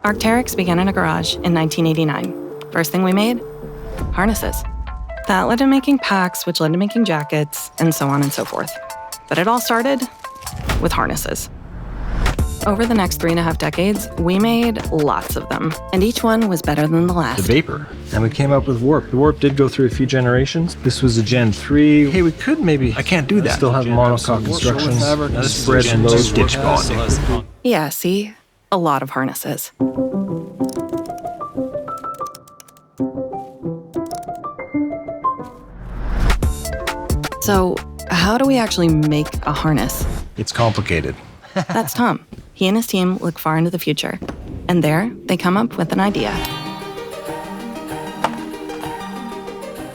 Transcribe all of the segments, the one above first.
Arc'teryx began in a garage in 1989. First thing we made? Harnesses. That led to making packs, which led to making jackets, and so on and so forth. But it all started with harnesses. Over the next 3.5 decades, we made lots of them, and each one was better than the last. The Vapor. And we came up with Warp. The Warp did go through a few generations. This was a Gen 3. Hey, we could maybe... I can't do that. Still have monocoque constructions. Spread and load. Stitch bonding. Yeah, see? A lot of harnesses. So, how do we actually make a harness? It's complicated. That's Tom. He and his team look far into the future. And there, they come up with an idea.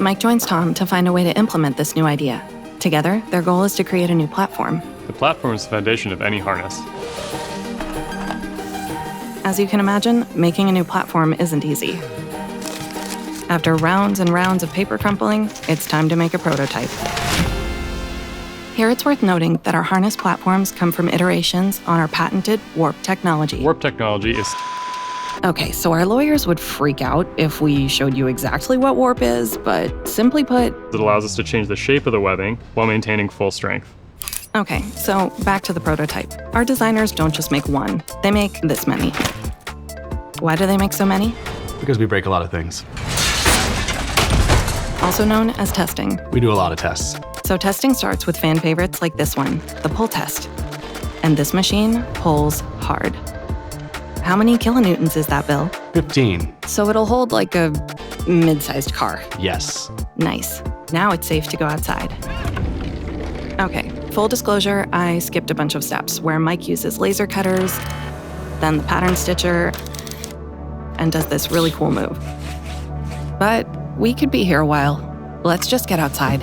Mike joins Tom to find a way to implement this new idea. Together, their goal is to create a new platform. The platform is the foundation of any harness. As you can imagine, making a new platform isn't easy. After rounds and rounds of paper crumpling, it's time to make a prototype. Here it's worth noting that our harness platforms come from iterations on our patented Warp technology. Warp technology is... Okay, so our lawyers would freak out if we showed you exactly what Warp is, but simply put... It allows us to change the shape of the webbing while maintaining full strength. Okay, so back to the prototype. Our designers don't just make one, they make this many. Why do they make so many? Because we break a lot of things. Also known as testing. We do a lot of tests. So testing starts with fan favorites like this one, the pull test. And this machine pulls hard. How many kilonewtons is that, Bill? 15. So it'll hold like a mid-sized car. Yes. Nice. Now it's safe to go outside. Okay, full disclosure, I skipped a bunch of steps where Mike uses laser cutters, then the pattern stitcher, and does this really cool move. But we could be here a while. Let's just get outside.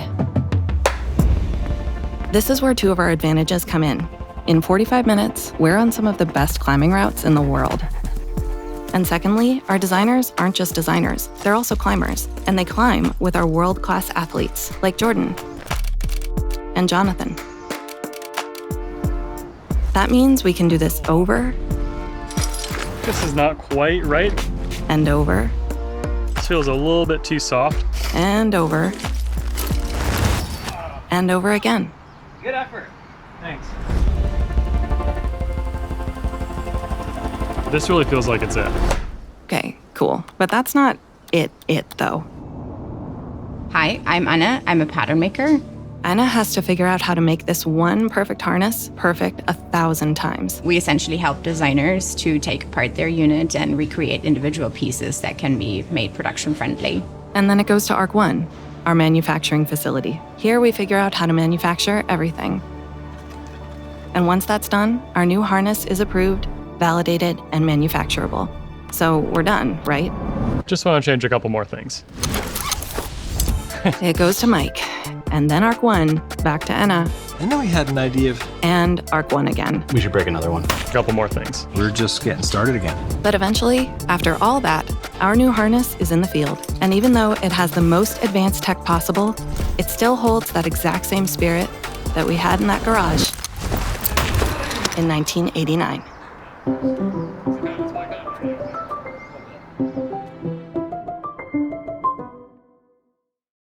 This is where two of our advantages come in. In 45 minutes, we're on some of the best climbing routes in the world. And secondly, our designers aren't just designers, they're also climbers, and they climb with our world-class athletes like Jordan and Jonathan. That means we can do this over This is not quite right. and over This feels a little bit too soft. and over and over again. Good effort. Thanks. This really feels like it's it. Okay, cool. But that's not it though. Hi, I'm Anna. I'm a pattern maker. Anna has to figure out how to make this one perfect harness perfect 1,000 times. We essentially help designers to take apart their unit and recreate individual pieces that can be made production friendly. And then it goes to Arc One, our manufacturing facility. Here we figure out how to manufacture everything. And once that's done, our new harness is approved, validated, and manufacturable. So we're done, right? Just want to change a couple more things. It goes to Mike, and then Arc One, back to Anna, I know we had an idea of... and Arc One again. We should break another one. A couple more things. We're just getting started again. But eventually, after all that, our new harness is in the field. And even though it has the most advanced tech possible, it still holds that exact same spirit that we had in that garage in 1989.